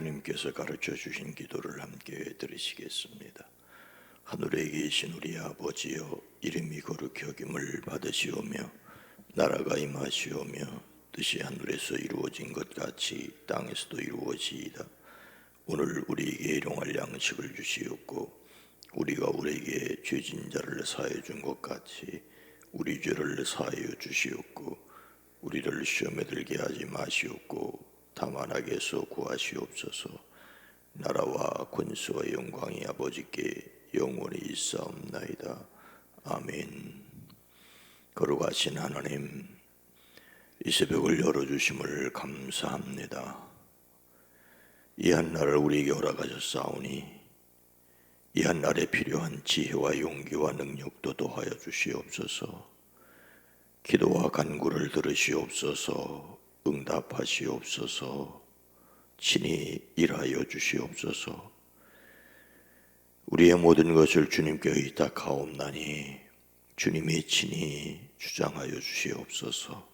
주님께서 가르쳐 주신 기도를 함께 들으시겠습니다. 하늘에 계신 우리 아버지여, 이름이 거룩히 여김을 받으시오며 나라가 임하시오며 뜻이 하늘에서 이루어진 것 같이 땅에서도 이루어지이다. 오늘 우리에게 일용할 양식을 주시옵고 우리가 우리에게 죄진 자를 사하여 준 것 같이 우리 죄를 사하여 주시옵고 우리를 시험에 들게 하지 마시옵고 다만 악에서 구하시옵소서. 나라와 권세와 영광이 아버지께 영원히 있사옵나이다. 아멘. 거룩하신 하나님, 이 새벽을 열어주심을 감사합니다. 이 한날을 우리에게 허락하셨사오니 이 한날에 필요한 지혜와 용기와 능력도 더하여 주시옵소서. 기도와 간구를 들으시옵소서. 응답하시옵소서. 친히 일하여 주시옵소서. 우리의 모든 것을 주님께 의탁하옵나니 주님이 친히 주장하여 주시옵소서.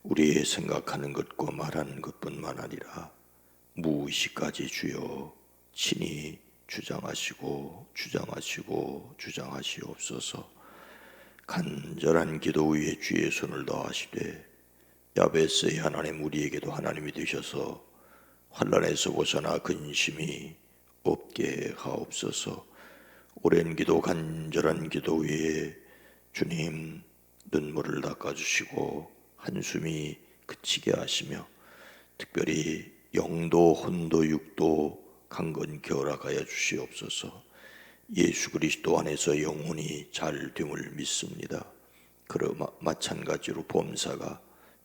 우리의 생각하는 것과 말하는 것뿐만 아니라 무의식까지 주여 친히 주장하시고 주장하시옵소서. 간절한 기도 위에 주의 손을 더하시되 야베스의 하나님, 우리에게도 하나님이 되셔서 환난에서 벗어나 근심이 없게 하옵소서. 오랜 기도, 간절한 기도 위에 주님 눈물을 닦아주시고 한숨이 그치게 하시며 특별히 영도, 혼도, 육도 강건케 허락하여 주시옵소서. 예수 그리스도 안에서 영혼이 잘 됨을 믿습니다. 그러나 마찬가지로 범사가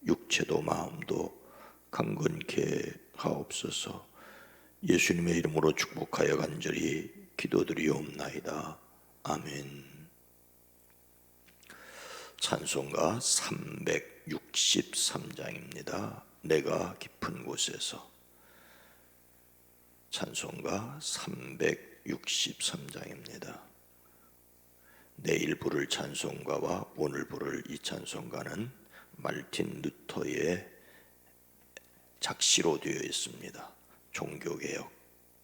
육체도 마음도 강건케 하옵소서. 예수님의 이름으로 축복하여 간절히 기도드리옵나이다. 아멘. 찬송가 363장입니다. 내가 깊은 곳에서. 찬송가 363장입니다. 내일 부를 찬송가와 오늘 부를 이 찬송가는 말틴 루터의 작시로 되어 있습니다. 종교개혁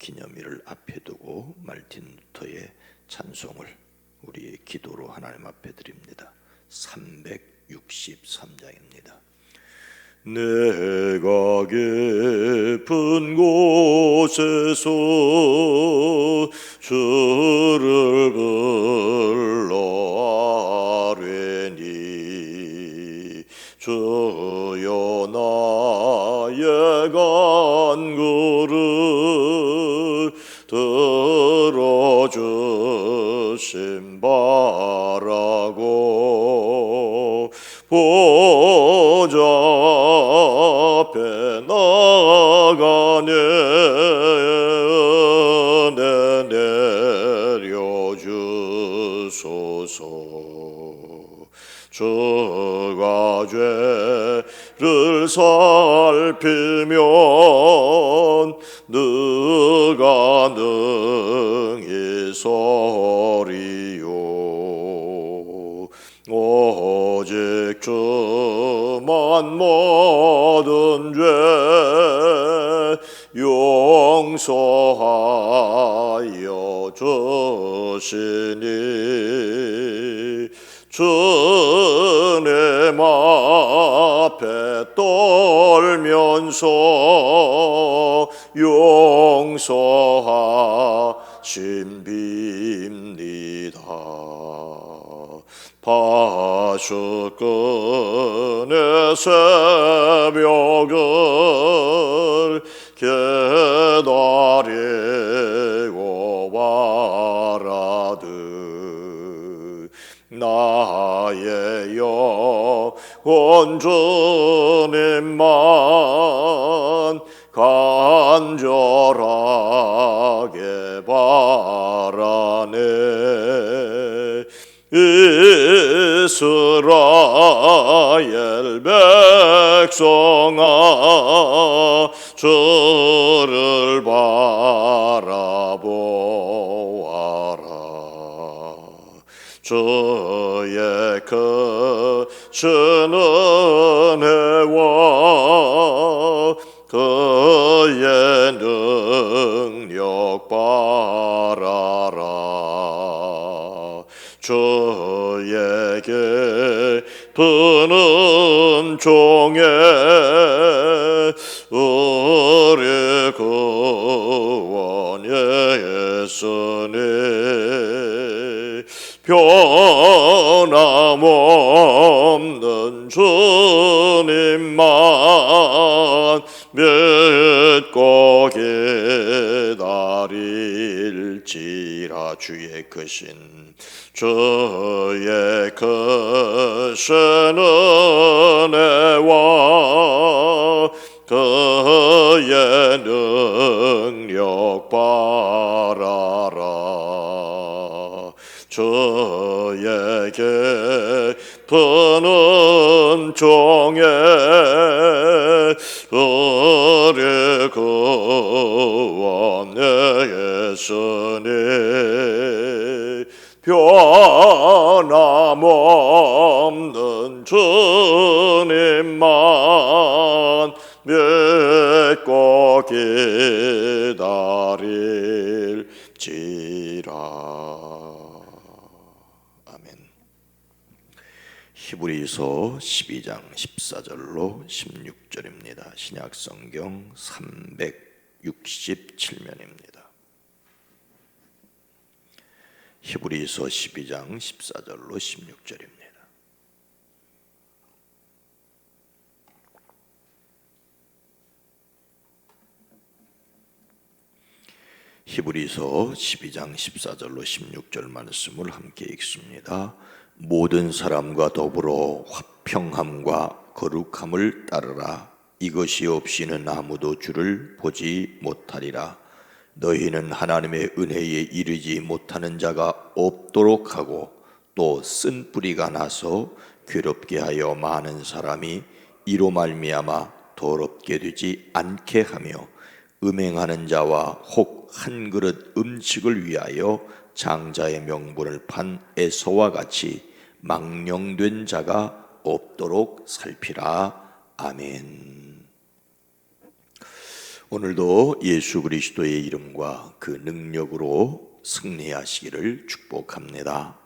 기념일을 앞에 두고 말틴 루터의 찬송을 우리의 기도로 하나님 앞에 드립니다. 363장입니다. 내가 깊은 곳에서 주를 불러 아뢰니 주여 나의 간구를 들어주심 바라고 보좌 앞에 나가네 은혜 내려주소서. 주가 죄를 살피면 누가 능히 서리요. 오직 주만 모든 죄 용서하여 주시니 주님 앞에 떨면서 용서하심 빕니다. 파수꾼의 새벽을 기다리고 바라듯 나의 영혼 주님만 간절하게 바라네. 이스라엘 백성아 주를 바라보아라. 주의 크신 은혜와 그의 능력 바라라. 저에게 드는 종의 의뢰 구원에 예수님 변함없는 주님만 믿고 기다릴지라. 주의 크신 주의 크신 은혜와 그의 능력 바라라. 저에게 드는 종의 의뢰 구원에 예수님 변함없는 주님만 믿고 기다릴지라. 히브리서 12장 14절로 16절입니다. 신약성경 367면입니다. 히브리서 12장 14절로 16절입니다. 히브리서 12장 14절로 16절 말씀을 함께 읽습니다. 모든 사람과 더불어 화평함과 거룩함을 따르라. 이것이 없이는 아무도 주를 보지 못하리라. 너희는 하나님의 은혜에 이르지 못하는 자가 없도록 하고 또 쓴 뿌리가 나서 괴롭게 하여 많은 사람이 이로 말미암아 더럽게 되지 않게 하며 음행하는 자와 혹 한 그릇 음식을 위하여 장자의 명분을 판 에서와 같이 망령된 자가 없도록 살피라. 아멘. 오늘도 예수 그리스도의 이름과 그 능력으로 승리하시기를 축복합니다.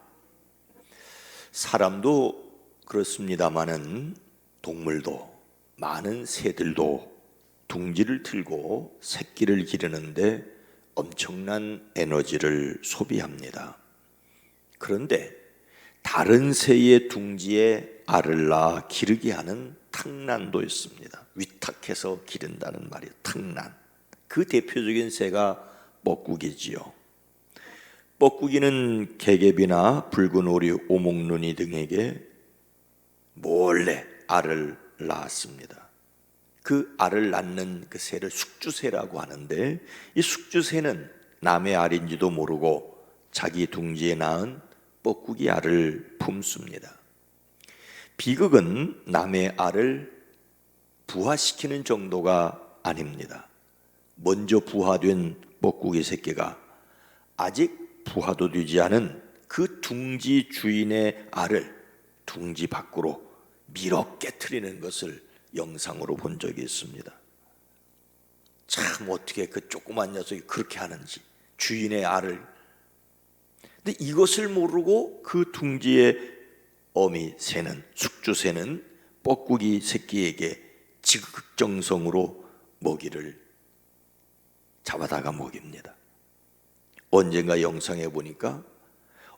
사람도 그렇습니다마는 동물도, 많은 새들도 둥지를 틀고 새끼를 기르는데 엄청난 에너지를 소비합니다. 그런데 다른 새의 둥지에 알을 낳아 기르게 하는 탕난도 있습니다. 위탁해서 기른다는 말이에요. 탕난. 그 대표적인 새가 뻐꾸기지요. 뻐꾸기는 개개비나 붉은 오리, 오목눈이 등에게 몰래 알을 낳았습니다. 그 알을 낳는 그 새를 숙주새라고 하는데, 이 숙주새는 남의 알인지도 모르고 자기 둥지에 낳은 뻐꾸기 알을 품습니다. 비극은 남의 알을 부화시키는 정도가 아닙니다. 먼저 부화된 뻐꾸기 새끼가 아직 부화도 되지 않은 그 둥지 주인의 알을 둥지 밖으로 밀어 깨트리는 것을 영상으로 본 적이 있습니다. 참 어떻게 그 조그만 녀석이 그렇게 하는지, 주인의 알을. 근데 이것을 모르고 그 둥지의 어미 새는, 숙주새는 뻐꾸기 새끼에게 지극정성으로 먹이를 잡아다가 먹입니다. 언젠가 영상에 보니까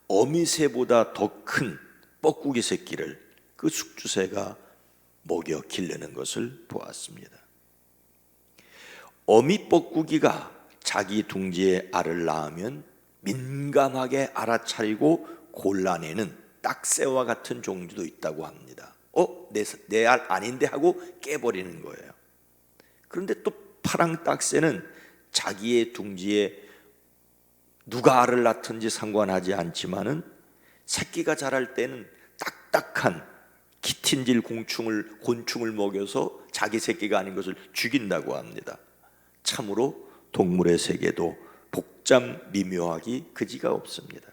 어미 새보다 더 큰 뻐꾸기 새끼를 그 숙주새가 먹여 기르는 것을 보았습니다. 어미 뻐꾸기가 자기 둥지에 알을 낳으면 민감하게 알아차리고 골라내는 딱새와 같은 종류도 있다고 합니다. 내 알 아닌데 하고 깨버리는 거예요. 그런데 또 파랑 딱새는 자기의 둥지에 누가 알을 낳든지 상관하지 않지만은 새끼가 자랄 때는 딱딱한 키틴질 곤충을 먹여서 자기 새끼가 아닌 것을 죽인다고 합니다. 참으로 동물의 세계도 복잡 미묘하기 그지가 없습니다.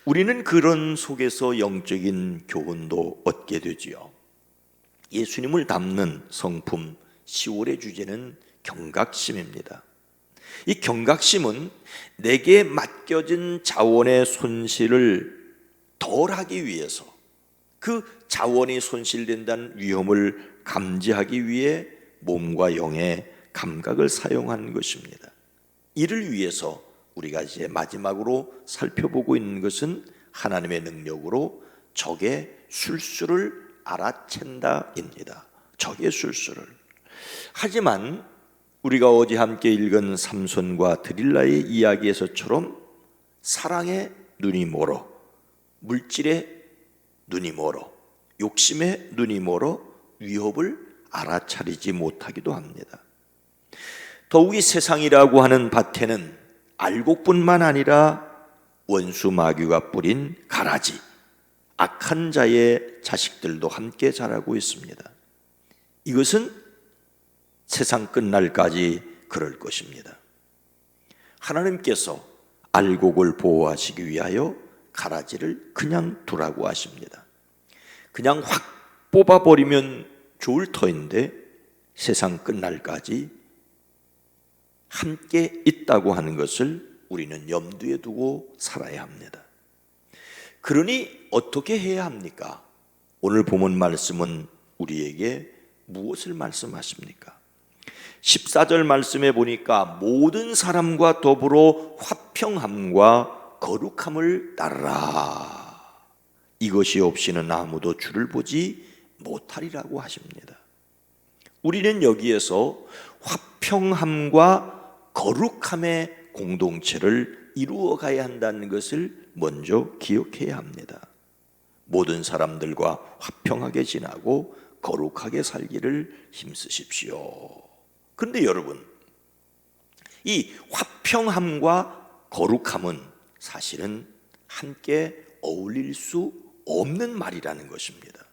우리는 그런 속에서 영적인 교훈도 얻게 되지요. 예수님을 닮는 성품 10월의 주제는 경각심입니다. 이 경각심은 내게 맡겨진 자원의 손실을 덜하기 위해서, 그 자원이 손실된다는 위험을 감지하기 위해 몸과 영의 감각을 사용하는 것입니다. 이를 위해서 우리가 이제 마지막으로 살펴보고 있는 것은 하나님의 능력으로 적의 술수를 알아챈다입니다. 적의 술수를. 하지만 우리가 어제 함께 읽은 삼손과 드릴라의 이야기에서처럼 사랑의 눈이 멀어, 물질의 눈이 멀어, 욕심의 눈이 멀어 위협을 알아차리지 못하기도 합니다. 더욱이 세상이라고 하는 밭에는 알곡뿐만 아니라 원수 마귀가 뿌린 가라지, 악한 자의 자식들도 함께 자라고 있습니다. 이것은 세상 끝날까지 그럴 것입니다. 하나님께서 알곡을 보호하시기 위하여 가라지를 그냥 두라고 하십니다. 그냥 확 뽑아버리면 좋을 터인데 세상 끝날까지 함께 있다고 하는 것을 우리는 염두에 두고 살아야 합니다. 그러니 어떻게 해야 합니까? 오늘 본문 말씀은 우리에게 무엇을 말씀하십니까? 14절 말씀에 보니까 모든 사람과 더불어 화평함과 거룩함을 따르라. 이것이 없이는 아무도 주를 보지 못하리라고 하십니다. 우리는 여기에서 화평함과 거룩함의 공동체를 이루어 가야 한다는 것을 먼저 기억해야 합니다. 모든 사람들과 화평하게 지나고 거룩하게 살기를 힘쓰십시오. 그런데 여러분, 이 화평함과 거룩함은 사실은 함께 어울릴 수 없는 말이라는 것입니다.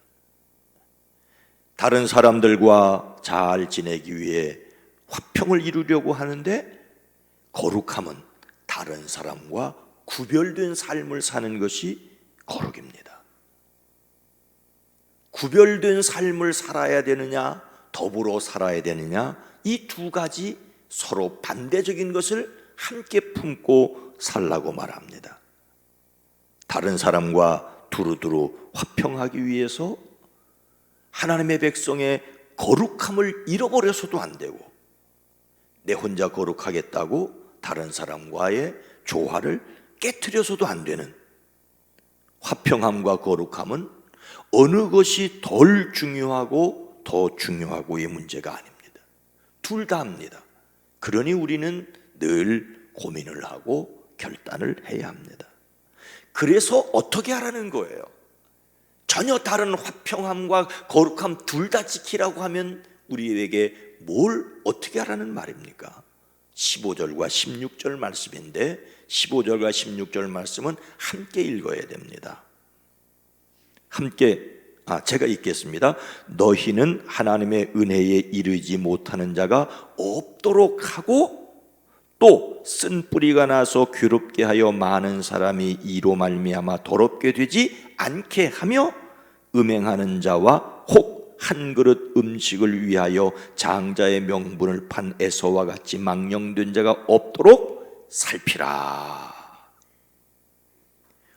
다른 사람들과 잘 지내기 위해 화평을 이루려고 하는데 거룩함은 다른 사람과 구별된 삶을 사는 것이 거룩입니다. 구별된 삶을 살아야 되느냐, 더불어 살아야 되느냐, 이 두 가지 서로 반대적인 것을 함께 품고 살라고 말합니다. 다른 사람과 두루두루 화평하기 위해서 하나님의 백성의 거룩함을 잃어버려서도 안 되고, 내 혼자 거룩하겠다고 다른 사람과의 조화를 깨트려서도 안 되는 화평함과 거룩함은 어느 것이 덜 중요하고 더 중요하고의 문제가 아닙니다. 둘 다 합니다. 그러니 우리는 늘 고민을 하고 결단을 해야 합니다. 그래서 어떻게 하라는 거예요? 전혀 다른 화평함과 거룩함 둘 다 지키라고 하면 우리에게 뭘 어떻게 하라는 말입니까? 15절과 16절 말씀인데 15절과 16절 말씀은 함께 읽어야 됩니다. 함께 제가 읽겠습니다. 너희는 하나님의 은혜에 이르지 못하는 자가 없도록 하고 또 쓴 뿌리가 나서 괴롭게 하여 많은 사람이 이로 말미암아 더럽게 되지 않게 하며 음행하는 자와 혹 한 그릇 음식을 위하여 장자의 명분을 판 에서와 같이 망령된 자가 없도록 살피라.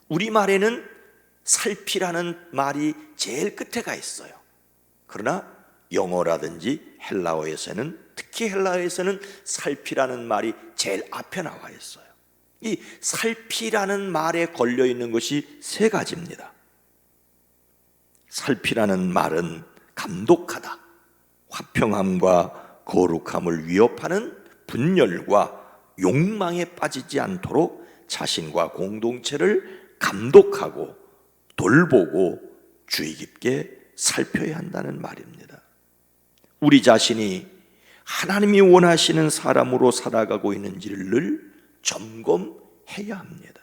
우리말에는 살피라는 말이 제일 끝에 가 있어요. 그러나 영어라든지 헬라어에서는, 특히 헬라어에서는 살피라는 말이 제일 앞에 나와 있어요. 이 살피라는 말에 걸려 있는 것이 세 가지입니다. 살피라는 말은 감독하다, 화평함과 거룩함을 위협하는 분열과 욕망에 빠지지 않도록 자신과 공동체를 감독하고 돌보고 주의 깊게 살펴야 한다는 말입니다. 우리 자신이 하나님이 원하시는 사람으로 살아가고 있는지를 늘 점검해야 합니다.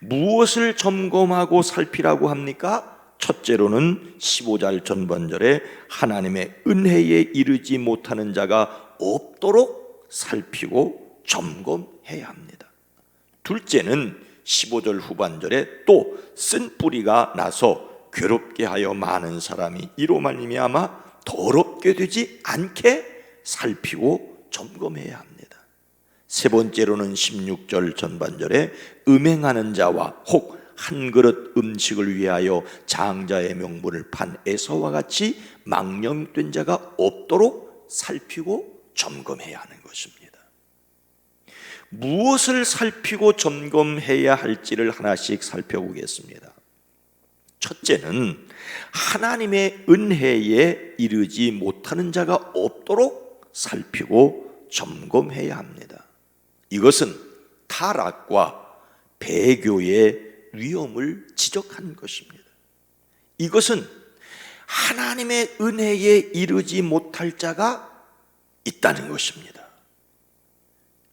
무엇을 점검하고 살피라고 합니까? 첫째로는 15절 전반절에 하나님의 은혜에 이르지 못하는 자가 없도록 살피고 점검해야 합니다. 둘째는 15절 후반절에 또 쓴 뿌리가 나서 괴롭게 하여 많은 사람이 이로 말미암아 더럽게 되지 않게 살피고 점검해야 합니다. 세 번째로는 16절 전반절에 음행하는 자와 혹 한 그릇 음식을 위하여 장자의 명분을 판 에서와 같이 망령된 자가 없도록 살피고 점검해야 하는 것입니다. 무엇을 살피고 점검해야 할지를 하나씩 살펴보겠습니다. 첫째는 하나님의 은혜에 이르지 못하는 자가 없도록 살피고 점검해야 합니다. 이것은 타락과 배교의 위험을 지적한 것입니다. 이것은 하나님의 은혜에 이르지 못할 자가 있다는 것입니다.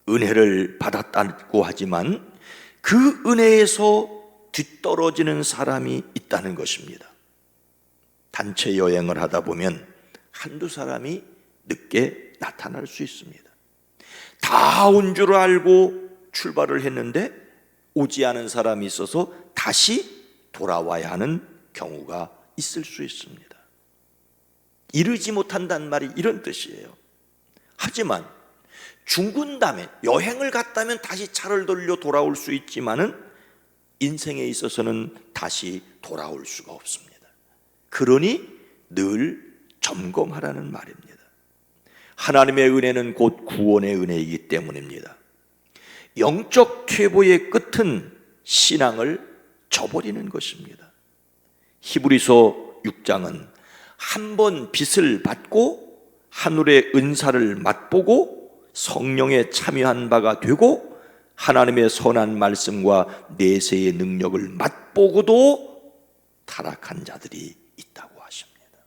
은혜를 받았다고 하지만 그 은혜에서 뒤떨어지는 사람이 있다는 것입니다. 단체 여행을 하다 보면 한두 사람이 늦게 나타날 수 있습니다. 다 온 줄 알고 출발을 했는데 오지 않은 사람이 있어서 다시 돌아와야 하는 경우가 있을 수 있습니다. 이르지 못한다는 말이 이런 뜻이에요. 하지만 중군다면, 여행을 갔다면 다시 차를 돌려 돌아올 수 있지만은 인생에 있어서는 다시 돌아올 수가 없습니다. 그러니 늘 점검하라는 말입니다. 하나님의 은혜는 곧 구원의 은혜이기 때문입니다. 영적 퇴보의 끝은 신앙을 저버리는 것입니다. 히브리서 6장은 한 번 빚을 받고 하늘의 은사를 맛보고 성령에 참여한 바가 되고 하나님의 선한 말씀과 내세의 능력을 맛보고도 타락한 자들이 있다고 하십니다.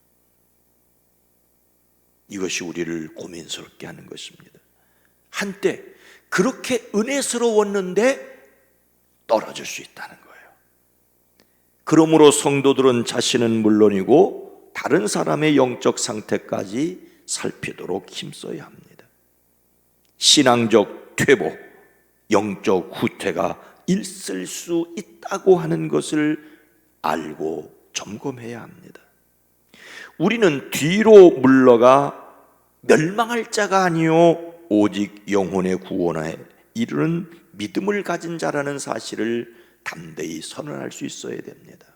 이것이 우리를 고민스럽게 하는 것입니다. 한때 그렇게 은혜스러웠는데 떨어질 수 있다는 거예요. 그러므로 성도들은 자신은 물론이고 다른 사람의 영적 상태까지 살피도록 힘써야 합니다. 신앙적 퇴보, 영적 후퇴가 있을 수 있다고 하는 것을 알고 점검해야 합니다. 우리는 뒤로 물러가 멸망할 자가 아니요 오직 영혼의 구원에 이르는 믿음을 가진 자라는 사실을 담대히 선언할 수 있어야 됩니다.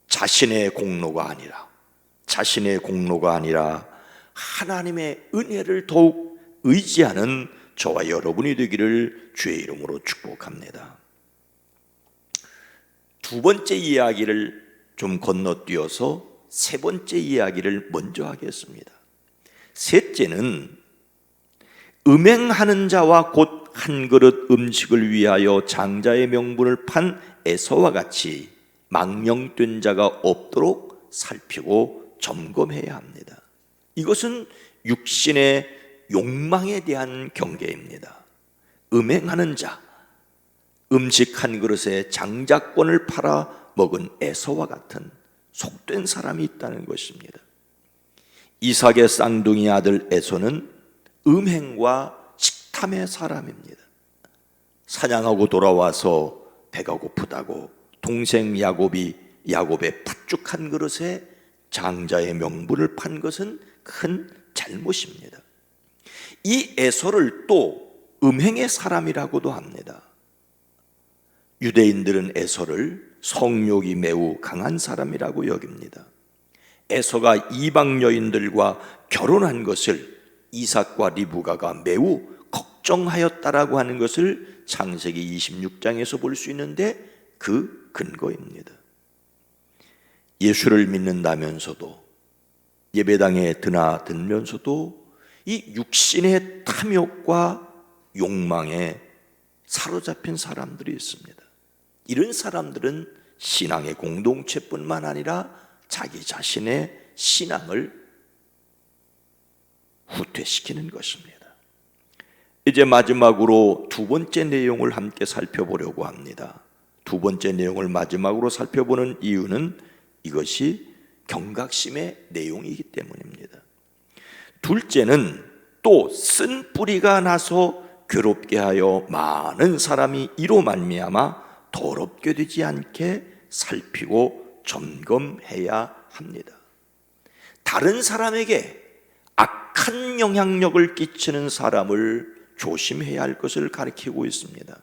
자신의 공로가 아니라 하나님의 은혜를 더욱 의지하는 저와 여러분이 되기를 주의 이름으로 축복합니다. 두 번째 이야기를 좀 건너뛰어서 세 번째 이야기를 먼저 하겠습니다. 셋째는 음행하는 자와 곧 한 그릇 음식을 위하여 장자의 명분을 판 에서와 같이 망령된 자가 없도록 살피고 점검해야 합니다. 이것은 육신의 욕망에 대한 경계입니다. 음행하는 자, 음식 한 그릇에 장자권을 팔아 먹은 에서와 같은 속된 사람이 있다는 것입니다. 이삭의 쌍둥이 아들 에서는 음행과 식탐의 사람입니다. 사냥하고 돌아와서 배가 고프다고 동생 야곱의 팥죽 한 그릇에 장자의 명분을 판 것은 큰 잘못입니다. 이 에서를 또 음행의 사람이라고도 합니다. 유대인들은 에서를 성욕이 매우 강한 사람이라고 여깁니다. 에서가 이방 여인들과 결혼한 것을 이삭과 리브가가 매우 걱정하였다라고 하는 것을 창세기 26장에서 볼 수 있는데 그 근거입니다. 예수를 믿는다면서도 예배당에 드나들면서도 이 육신의 탐욕과 욕망에 사로잡힌 사람들이 있습니다. 이런 사람들은 신앙의 공동체뿐만 아니라 자기 자신의 신앙을 후퇴시키는 것입니다. 이제 마지막으로 두 번째 내용을 함께 살펴보려고 합니다. 두 번째 내용을 마지막으로 살펴보는 이유는 이것이 경각심의 내용이기 때문입니다. 둘째는 또 쓴 뿌리가 나서 괴롭게 하여 많은 사람이 이로 말미암아 더럽게 되지 않게 살피고 점검해야 합니다. 다른 사람에게 악한 영향력을 끼치는 사람을 조심해야 할 것을 가리키고 있습니다.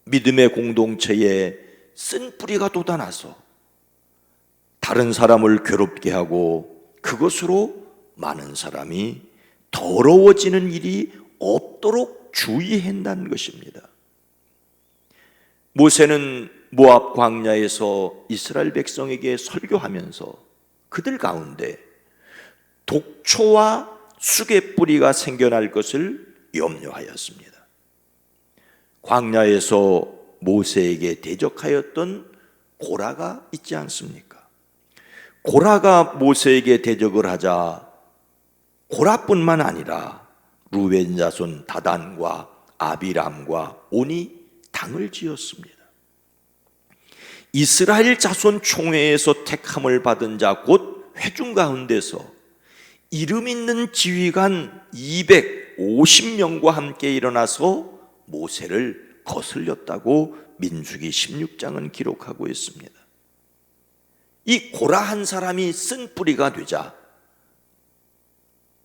믿음의 공동체에 쓴 뿌리가 돋아나서 다른 사람을 괴롭게 하고 그것으로 많은 사람이 더러워지는 일이 없도록 주의해야 한다는 것입니다. 모세는 모압 광야에서 이스라엘 백성에게 설교하면서 그들 가운데 독초와 수개뿌리가 생겨날 것을 염려하였습니다. 광야에서 모세에게 대적하였던 고라가 있지 않습니까? 고라가 모세에게 대적을 하자 고라뿐만 아니라 루벤 자손 다단과 아비람과 온이 당을 지었습니다. 이스라엘 자손 총회에서 택함을 받은 자 곧 회중 가운데서 이름 있는 지휘관 250명과 함께 일어나서 모세를 거슬렸다고 민수기 16장은 기록하고 있습니다. 이 고라 한 사람이 쓴 뿌리가 되자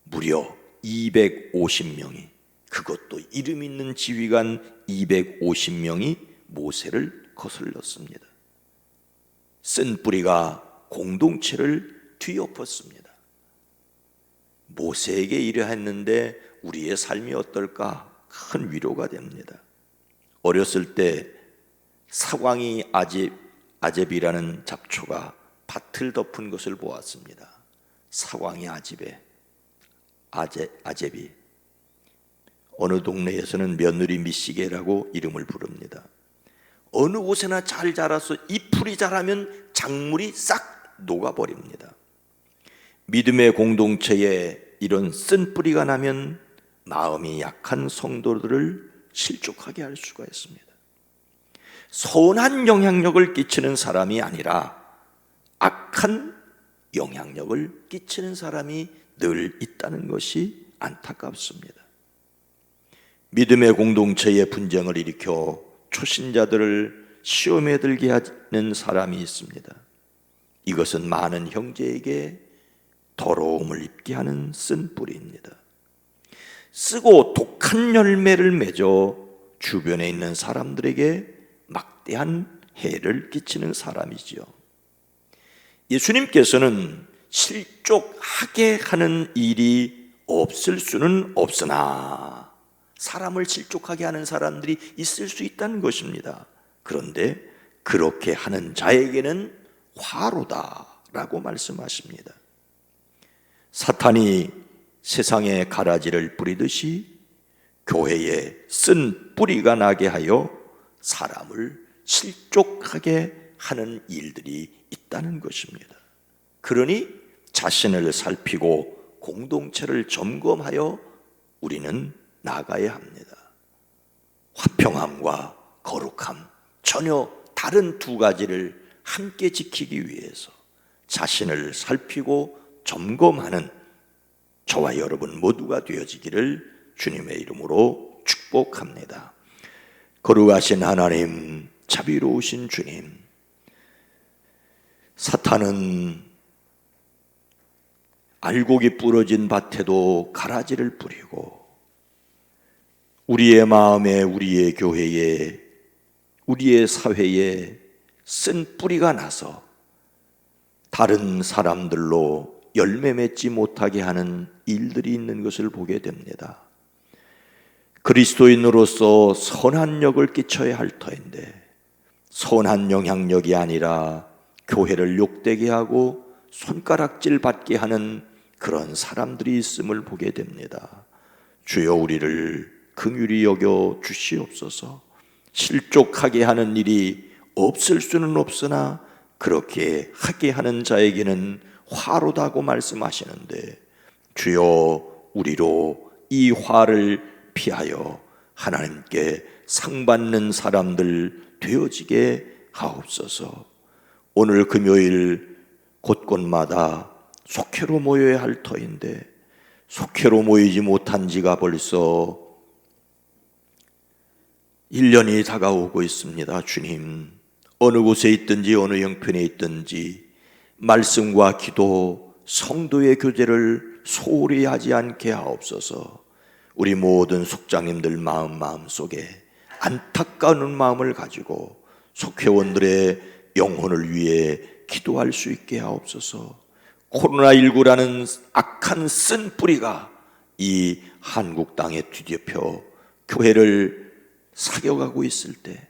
무려 250명이, 그것도 이름 있는 지휘관 250명이 모세를 거슬렀습니다. 쓴 뿌리가 공동체를 뒤엎었습니다. 모세에게 이러했는데 우리의 삶이 어떨까? 큰 위로가 됩니다. 어렸을 때 사광이 아제비라는 잡초가 밭을 덮은 것을 보았습니다. 사광이 아제비. 어느 동네에서는 며느리 미시개라고 이름을 부릅니다. 어느 곳에나 잘 자라서 잎풀이 자라면 작물이 싹 녹아버립니다. 믿음의 공동체에 이런 쓴 뿌리가 나면 마음이 약한 성도들을 실족하게 할 수가 있습니다. 선한 영향력을 끼치는 사람이 아니라 악한 영향력을 끼치는 사람이 늘 있다는 것이 안타깝습니다. 믿음의 공동체에 분쟁을 일으켜 초신자들을 시험에 들게 하는 사람이 있습니다. 이것은 많은 형제에게 더러움을 입게 하는 쓴 뿌리입니다. 쓰고 독한 열매를 맺어 주변에 있는 사람들에게 막대한 해를 끼치는 사람이지요. 예수님께서는 실족하게 하는 일이 없을 수는 없으나 사람을 실족하게 하는 사람들이 있을 수 있다는 것입니다. 그런데 그렇게 하는 자에게는 화로다라고 말씀하십니다. 사탄이 세상에 가라지를 뿌리듯이 교회에 쓴 뿌리가 나게 하여 사람을 실족하게 하는 일들이 있다는 것입니다. 그러니 자신을 살피고 공동체를 점검하여 우리는 나가야 합니다. 화평함과 거룩함, 전혀 다른 두 가지를 함께 지키기 위해서 자신을 살피고 점검하는 저와 여러분 모두가 되어지기를 주님의 이름으로 축복합니다. 거룩하신 하나님, 자비로우신 주님, 사탄은 알곡이 부러진 밭에도 가라지를 뿌리고 우리의 마음에, 우리의 교회에, 우리의 사회에 쓴 뿌리가 나서 다른 사람들로 열매 맺지 못하게 하는 일들이 있는 것을 보게 됩니다. 그리스도인으로서 선한 역을 끼쳐야 할 터인데 선한 영향력이 아니라 교회를 욕되게 하고 손가락질 받게 하는 그런 사람들이 있음을 보게 됩니다. 주여, 우리를 긍휼히 여겨 주시옵소서. 실족하게 하는 일이 없을 수는 없으나 그렇게 하게 하는 자에게는 화로다고 말씀하시는데 주여, 우리로 이 화를 피하여 하나님께 상받는 사람들 되어지게 하옵소서. 오늘 금요일 곳곳마다 속회로 모여야 할 터인데 속회로 모이지 못한 지가 벌써 1년이 다가오고 있습니다. 주님, 어느 곳에 있든지 어느 형편에 있든지 말씀과 기도, 성도의 교제를 소홀히 하지 않게 하옵소서. 우리 모든 속장님들 마음속에 안타까운 마음을 가지고 속회원들의 영혼을 위해 기도할 수 있게 하옵소서. 코로나19라는 악한 쓴뿌리가 이 한국 땅에 뒤덮여 교회를 사겨가고 있을 때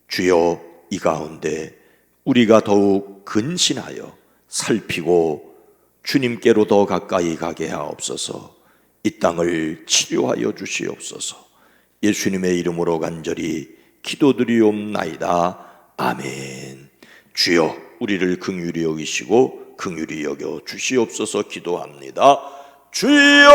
주여 이 가운데 우리가 더욱 근신하여 살피고 주님께로 더 가까이 가게 하옵소서. 이 땅을 치료하여 주시옵소서. 예수님의 이름으로 간절히 기도드리옵나이다. 아멘. 주여 우리를 긍휼히 여기시고 긍휼히 여겨 주시옵소서. 기도합니다. 주여